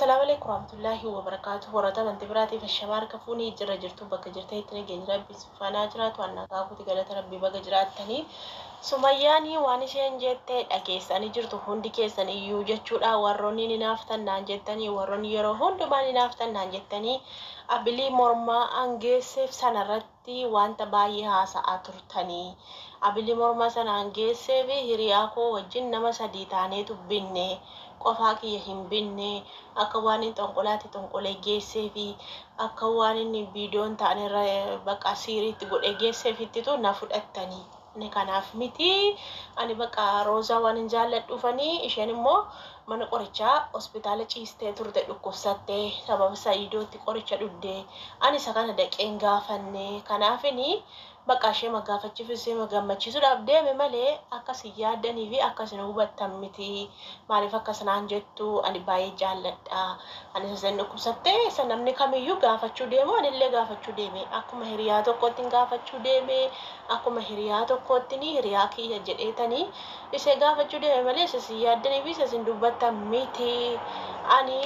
السلام عليكم ورحمة الله وبركاته. ورطة من تبراتي في الشمال كفوني جرى جرتو بك جرتي تني جنرا بسفانا جرات وانا كاكو تقالت ربي بك جرات تني سمياني واني شين جتة أكيساني جرتو هندي كيساني يوجد وروني نافتن نانجتني وروني يرو هندو ماني نافتن نانجتني أبلي مرما أنجسف سنرتي وانت باي هاسا أترتني أبلي مرما سن أنجسف هرياكو وجن نما سديتاني تبيني qofaa kiyya hin binne akka waan inni tonqolaati tonqolee geessee fi akka waan inni viidiyoon ta'anirra baqa siiriitti godhee geesseefitti tu na fudhattanii ni kanaaf miti ani baqa roozaa waan hin jaalladhuufanii isheen immoo mana qorichaa hospitaala ciistee turte dhukkubsattee sababa saayidootti qoricha dhudde ani isa kana daqeen gaafanne kanaafini baqa ishee magaafachiifisee magammachiisuudhaaf deeme malee akkasii yaaddanii fi akkasina hubattan miti maaliif akkasinaan jettu ani baay'ee jaalladha ani isa dhukkubsattee isa namni kamiyyuu gaafachuu deemu anillee gaafachuu deeme akkuma hiriyaa tokkotti gaafachuu deeme akkuma hiriyaa tokkotti hiriyaa kiyya jedheetanii isa gaafachuu deeme malee isa yaaddanii fi isa dubbattan miti ani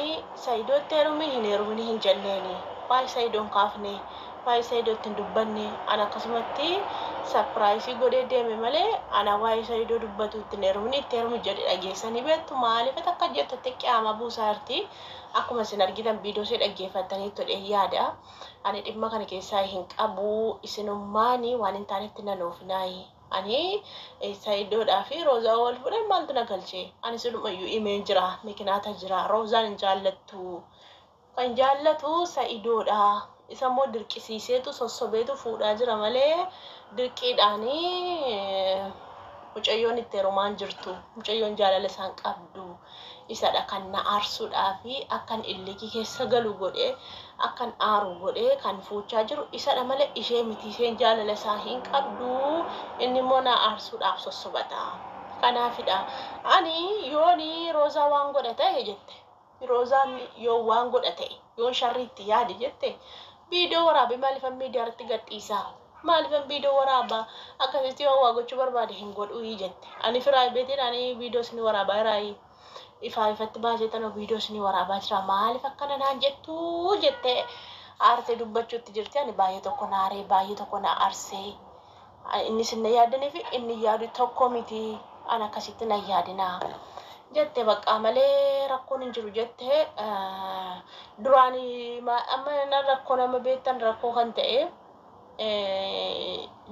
saayidootti heerumni hin jalleeni waa'ee saayidoon kaafne waa'ee saayidootti hin dubbanne ana akkasumatti surprise godhee deeme malee ana waa'ee saayidoo dubbatuutti heerumni itti heerumu jedhe dhageessanii beektu maaliif akka jettutti qaama buusaarti akkuma isin argitan viidiyoo ishee dhaggeeffattanii todhee yaada ani dhimma kana keessaa hin qabu isinummaanii waan hin taanetti nanoofinaayi ani saayidoodhaa fi roozaa wal fudhan maaltu na galchee ani sinumayyuu imeen jira mikinaata jira roozaan hin jaallattu kan jaallatu saayidoodha isa immoo dirqisiiseetu sossobeetu fuudhaa jira malee dirqiidhaanii mucayyoon itti heerumaan jirtu mucayyoon jaalala isaan qabdu isadha kan na aarsuudhaa fi akkan illikii keessa galu godhee akkan aaru godhee kan fuuchaa jiru isadha malee ishee miti isheen jaalala isaa hin qabdu inni immoo na aarsuudhaaf sossobata kanaafidha ani yooni roozaa waan godhate jette roozaan yoo waan godhate yoon sharriitti yaadi jette viidiyoo waraabee maaliifan miidiyaarratti gadhiisaa maaliifan viidiyoo waraabaa akkasitti yoo waa gochuu barbaade hin godhuu jette ani firaayibeetiin ani viidiyoo isin waraabaa iraayi ifatti baasee tanoo viidiyoo isin waraabaa jira maaliif akkana naan jettuu jette aartee dubbachuutti jirti ani baay'ee tokko na aaree baay'ee tokko na aarsee inni sinna yaadanii fi inni yaadu tokko miti an akkasitti na yaadinaa jette baqa malee rakkoon hin jiru jette duraani amma na rakkoo nama beektan rakkoo kan ta'e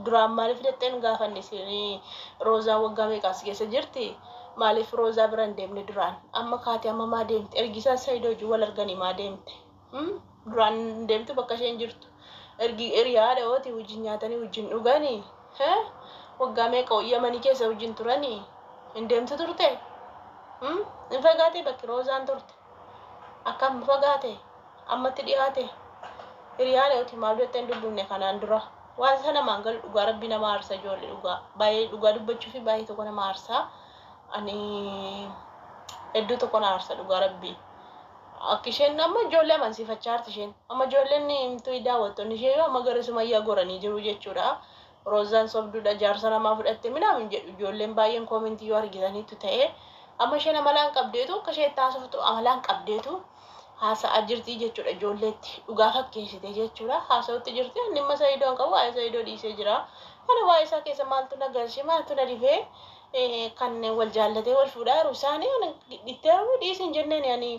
duraan maaliif jetteen gaafanne isin roozaa waggaa meeqas keessa jirti maaliif roozaa bira hin deemne duraan amma kaatee amma maa deemte ergisaa saayidoo wal arganii maa deemte duraan deemtu bakka isheen jirtu ergi hiriyaadha ooti wajjin nyaatanii wajjin dhuganii waggaa meeqa Yamanii keessa wajjin turanii hin deemtu turte in fagaate bakki roozaan turte akkam fagaate ammatti dhiyaate hiriyaadha ooti maal jetteen dubbinne kanaan dura waan sana mangal dhugaa rabbi nama aarsa ijoollee dhugaa baay'ee dhugaa dubbachuu fi baay'ee tokko nama aarsa ani hedduu tokko na aarsa dhugaa rabbi akka isheen amma ijoollee amansiifachaa jirti isheen amma ijoolleen himtuu daawwattoonni ishee amma gara sumayyaa goranii jiru jechuudha roozaan sobduudha jaarsa namaa fudhatte minaamin jedhu ijoolleen baay'een koomentii yoo argitaniitu ta'e amma isheen amalaan qabdeetu akka ishee taasiftu amalaan qabdeetu haasa'aa jirti jechuudha ijoolleetti dhugaa fakkeessite jechuudha haasa'utti jirti inni amma saayidoon qabu waa'ee saayidoo dhiisee jira kana waa'ee isaa keessa maaltu na galchee maaltu na dhibee kan wal jaallatee wal fuudhaa jiru isaanii dhittee dhiisin jenneen ani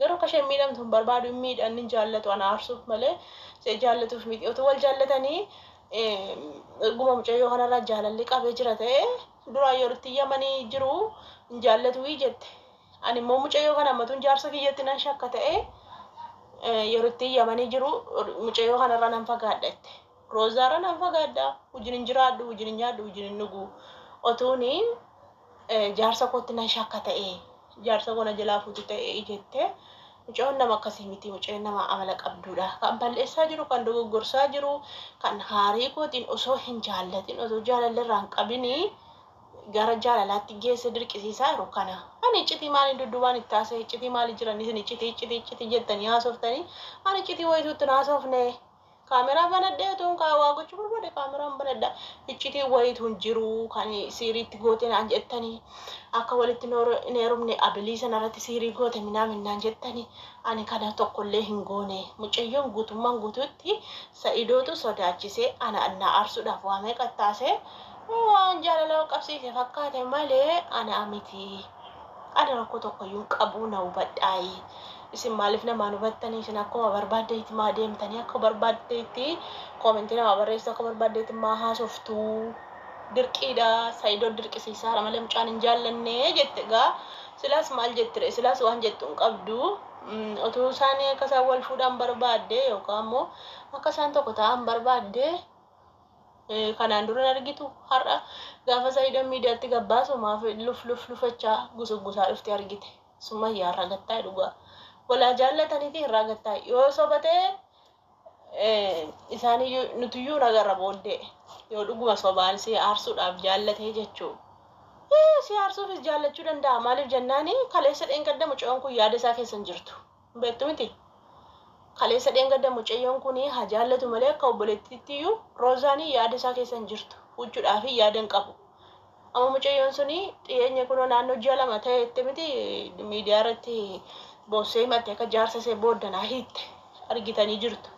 garuu akka isheen miidhamtu hin barbaadu hin miidhan hin jaallatu ana aarsuuf malee ishee jaallatuuf miti otoo wal jaallatanii erguma mucayyoo kanarraa jaalalli qabee jira ta'e duraan yerootti Yamanii jiru hin jaallatu jette ani immoo mucayyoo kana ammatuun jaarsa kiyyatti nan shakka ta'e yerootti Yamanii jiru mucayyoo kanarraa nan fagaadhatte roozaarra nan fagaadha wajjin hin jiraadhu wajjin hin nyaadhu wajjin hin dhugu otuuni jaarsa kootti nan shakka ta'e jaarsa kona jalaa fuutu ta'e jette mucayyoon nama akkasii miti mucayyoon nama amala qabduudha kan balleessaa jiru kan dogoggorsaa jiru kan haarii kootiin osoo hin jaallatin osoo jaalalirraa hin qabinii gara jaalalaatti geesse dirqisiisaa jiru kana ani iccitii maaliin dudduubaan itti haasa'e iccitii maali jiran isin iccitii jettanii haasoftanii ani iccitii wayituutti haasofne Kaameraa banadhee tuun kaawaa gochuu barbaade kaameraan banadha. Iccitii wayituun jiru kan siiriitti goote naan jettanii akka walitti hin heerumne abilii sanarratti siirii goote minaan jettanii ani kana tokkollee hin goone. Mucayyoon guutummaan guutuutti Sa'idootu sodaachisee ana aarsuudhaaf waamee qaxxaasee waan jaalala qabsiise fakkaate malee ana miti. Ana rakkoo tokkoyyuu qabu na hubadhaayi. Isin maaliif namaan hubattanii isin akkuma barbaaddeetti maa deemtanii akka barbaaddeetti koomentii nama barreessu akka barbaaddeetti maa haasoftuu dirqiidha. Sa'idoo dirqisiisaadha malee mucaan hin jaallanne jette egaa silaas maal jettire silaas waan jettu hin qabdu. Otoo isaanii akka isaan wal fuudhan barbaadde yookaan immoo akka isaan tokko ta'an barbaadde kanaan dura argitu har'a gaafa Sa'idoon miidiyaatti gabbaasu maaf lufachaa gusugusaa dhufte argite. Sumayyaa irraa gattaa dhugaa. Walaa jaallataniiti irraa gattaa yoo sobatee isaanii nutuyyuu nagarra booddee yoo dhuguma sobaan si aarsuudhaaf jaallatee jechuu. Si aarsuufis jaallachuu danda'a maaliif jennaani kaleessa dheengadda mucayyoon kun yaada isaa keessa hin jirtu. Beektu miti. Kaleessa dheengadda mucayyoon kun haa jaallatu malee akka obboleettiiyyuu Roozaanii yaada isaa keessa hin jirtu. Huccuudhaaf yaada hin qabu. Amma mucayyoon suni dhiyeenya kunoo naannoo ji'a lama ta'etti miti miidiyaa irratti boosee himatte akka jaarsa ishee booddanaa hiitte argitanii jirtu.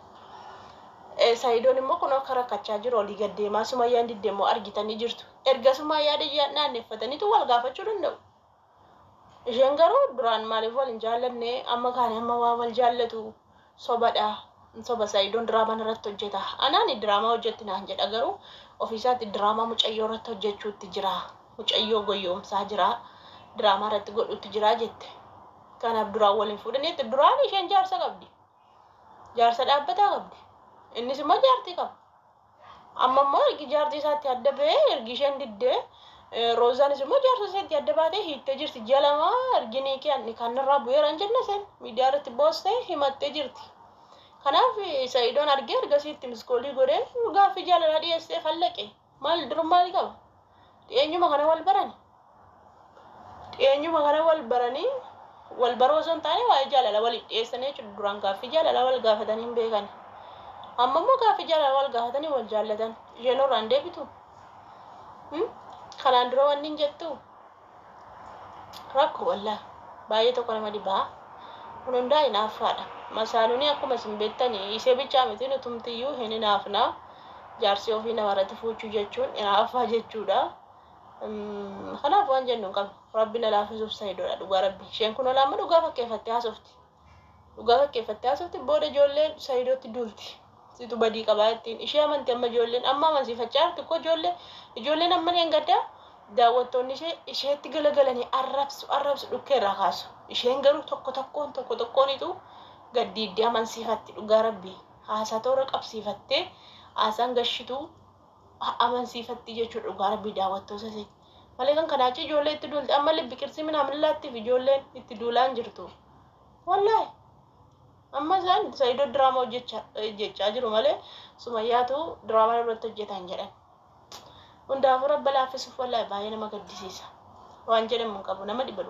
Sa'idoon immoo kunoo akka rakkachaa jiru olii gaddeemaa Sumayyaan diddeemmoo argitanii jirtu. Erga Sumayyaa naanneeffataniitu wal gaafachuu danda'u. Isheen garuu duraan maaliif wal hin jaallanne amma kaane amma waa wal jaallatu sobadha. Soba Sa'idoon diraamaa irratti hojjeta. Anaan diraamaa hojjetti naan jedha garuu ofiisaatti diraamaa mucayyoo irratti hojjechuutti jira. Mucayyoo goyyoomsaa jira. Diraamaa irratti godhuutti jira jette. Kanaaf duraan waliin fuudhaniitti duraan isheen jaarsa qabdi. Jaarsa dhaabbataa qabdi. Innis immoo jaartii qaba. Amma immoo ergi jaartii isaatti adda ba'ee ergi isheen diddee Roozaanis immoo jaarsa isaatti adda baatee hiittee jirti. Ji'a lama erginii kan irraa bu'eera hin jenne sen miidiyaa irratti boostee himattee jirti. Kanaaf Sa'idoon argee ergasiitti miskoolii godhee gaaffii jaalalaa dhiyeessee fallaqe. Maal durummaa qaba? Dhiyeenyuma kana wal barani. Dhiyeenyuma kana wal baranii wal baroo osoo hin taane waa'ee jaalala waliif dhiyeessanii jechuudha. Duraan gaaffii jaalalaa wal gaafatanii hin beekan. Amma immoo gaaffii jaalalaa wal gaafatanii wal jaallatan. Isheen irraan deebitu. Kanaan dura wanni hin jettu. Rakkoo wallaa baay'ee tokko nama dhibaa. Kun hundaa hinaaffaadha. Masaanuuni akkuma isin beektanii isee bichaa miti nutumtiyyuu hin hinaafnaa. Jaarsi ofii namarratti fuuchuu jechuun hinaaffaa jechuudha. Kanaaf waan jennu hin qabnu. Rabbi na laafisuuf Sa'idoodha dhugaa Rabbi. Isheen kun olaama dhugaa fakkeeffattee haasofti. Dhugaa fakkeeffattee haasofti booda ijoolleen Sa'idootti duulti. Situ badii qabaa ittiin ishee amanti amma ijoolleen amma amansiifachaa jirti koo ijoolleen amma ni gaddaa daawwattoonni isheetti galagalanii arrabsu dhukkee irraa kaasu. Isheen garuu tokko tokkoonitu gaddiiddee amansiifatti dhugaa Rabbi. Haasaa toora qabsiifattee haasaan gashituu amansiifatti jechuudha dhugaa Rabbi daawwattoota isee. Malee kan kanaachi ijoollee itti duulte amma libbiqirsi minaamin laattiif ijoolleen itti duulaan jirtu. Wallaahi. Amma isaan Sa'idoo diraamaa hojjechaa jiru malee Sumayyaatu diraamaa irratti hojjetan jedhan. Hundaafuu Rabbi laafisuuf wallaahi baay'ee nama gaddisiisa. Waan jedhamu hin qabu nama dhiba.